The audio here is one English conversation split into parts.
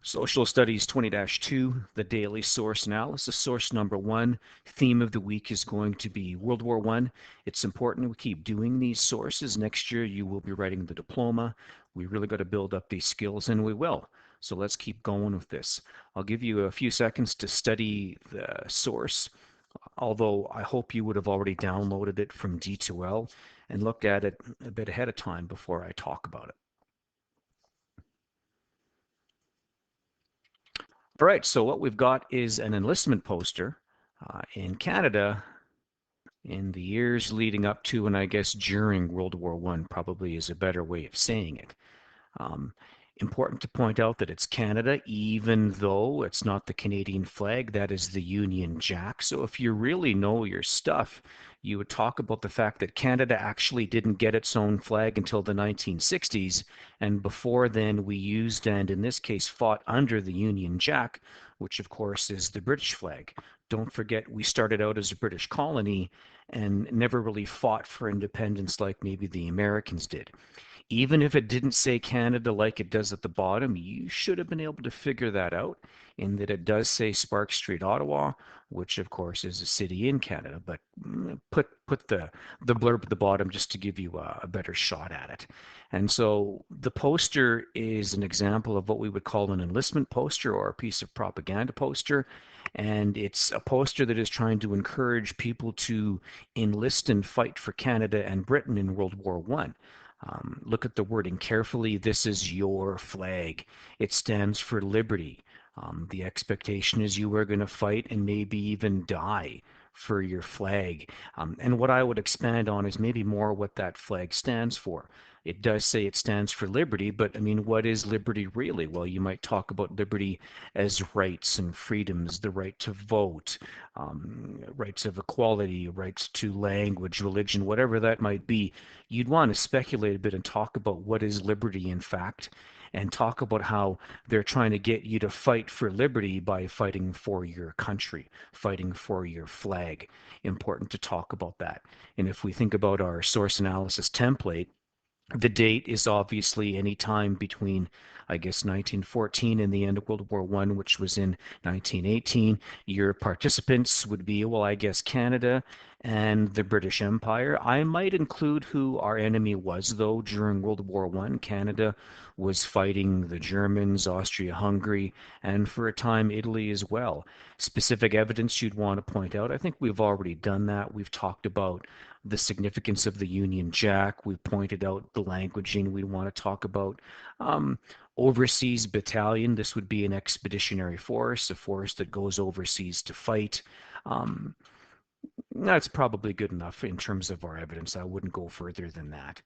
Social Studies 20-2, the daily source analysis. Source number one, theme of the week is going to be World War I. It's important we keep doing these sources. Next year, you will be writing the diploma. We really got to build up these skills, and we will. So let's keep going with this. I'll give you a few seconds to study the source, although I hope you would have already downloaded it from D2L and looked at it a bit ahead of time before I talk about it. All right, so what we've got is an enlistment poster in Canada in the years leading up to, and I guess during World War I, probably is a better way of saying it. Um, Important to point out that it's Canada, even though it's not the Canadian flag, that is the Union Jack. So if you really know your stuff, you would talk about the fact that Canada actually didn't get its own flag until the 1960s. And before then, we used and in this case fought under the Union Jack, which of course is the British flag. Don't forget, we started out as a British colony and never really fought for independence like maybe the Americans did. Even if it didn't say Canada like it does at the bottom, you should have been able to figure that out in that it does say Spark Street, Ottawa, which of course is a city in Canada, but put the blurb at the bottom just to give you a better shot at it. And so the poster is an example of what we would call an enlistment poster or a piece of propaganda poster. And it's a poster that is trying to encourage people to enlist and fight for Canada and Britain in World War One. Look at the wording carefully. This is your flag. It stands for liberty. The expectation is you are going to fight and maybe even die for your flag. And what I would expand on is maybe more what that flag stands for. It does say it stands for liberty, but I mean, what is liberty really? Well, you might talk about liberty as rights and freedoms, the right to vote, rights of equality, rights to language, religion, whatever that might be. You'd want to speculate a bit and talk about what is liberty in fact, and talk about how they're trying to get you to fight for liberty by fighting for your country, fighting for your flag. Important to talk about that. And if we think about our source analysis template, the date is obviously any time between, I guess, 1914 and the end of World War I, which was in 1918. Your participants would be, well, I guess Canada and the British Empire. I might include who our enemy was, though, during World War I. Canada was fighting the Germans, Austria-Hungary, and for a time Italy as well. Specific evidence you'd want to point out. I think we've already done that. We've talked about the significance of the Union Jack. We pointed out the languaging we want to talk about. Overseas battalion, this would be an expeditionary force, a force that goes overseas to fight. Um, that's probably good enough in terms of our evidence. I wouldn't go further than that.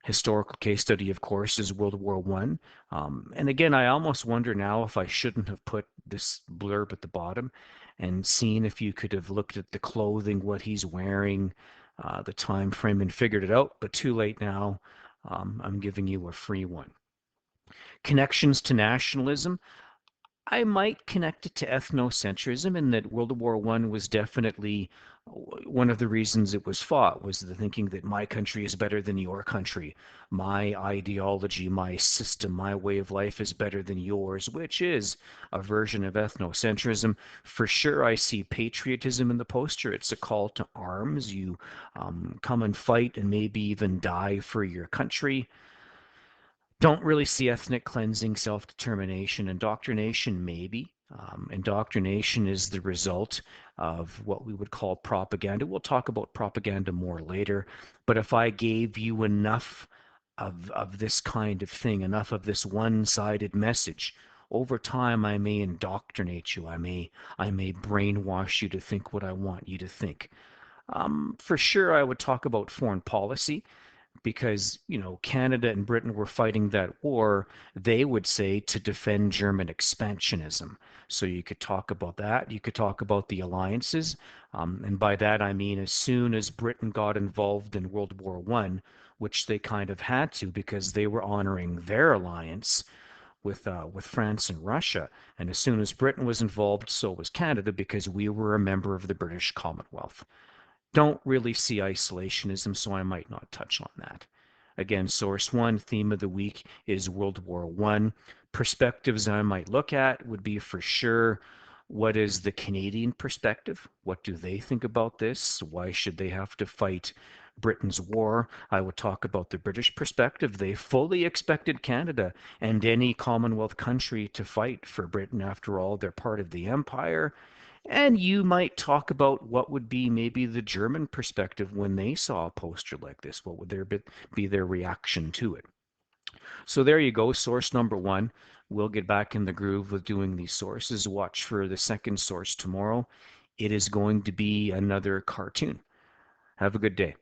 Historical case study, of course, is World War One. And again, I almost wonder now if I shouldn't have put this blurb at the bottom and seen if you could have looked at the clothing, what he's wearing, the time frame, and figured it out. But too late now. I'm giving you a free one. Connections to nationalism. I might connect it to ethnocentrism in that World War I was definitely one of the reasons it was fought was the thinking that my country is better than your country. My ideology, my system, my way of life is better than yours, which is a version of ethnocentrism. For sure, I see patriotism in the poster. It's a call to arms. You come and fight and maybe even die for your country. Don't really see ethnic cleansing, self-determination, indoctrination, maybe. Indoctrination is the result of what we would call propaganda. We'll talk about propaganda more later. But if I gave you enough of this kind of thing, enough of this one-sided message, over time I may indoctrinate you. I may brainwash you to think what I want you to think. For sure, I would talk about foreign policy because Canada and Britain were fighting that war, they would say to defend German expansionism. So you could talk about that. You could talk about the alliances, and by that I mean as soon as Britain got involved in World War One, which they kind of had to because they were honoring their alliance with France and Russia, and as soon as Britain was involved, so was Canada because we were a member of the British Commonwealth. Don't really see isolationism, so I might not touch on that. Again, source one, theme of the week is World War I. perspectives I might look at would be for sure, what is the Canadian perspective? What do they think about this? Why should they have to fight Britain's war? I would talk about the British perspective. They fully expected Canada and any Commonwealth country to fight for Britain. After all, they're part of the empire. And you might talk about what would be maybe the German perspective when they saw a poster like this. What would be their reaction to it? So there you go, source number one. We'll get back in the groove with doing these sources. Watch for the second source tomorrow. It is going to be another cartoon. Have a good day.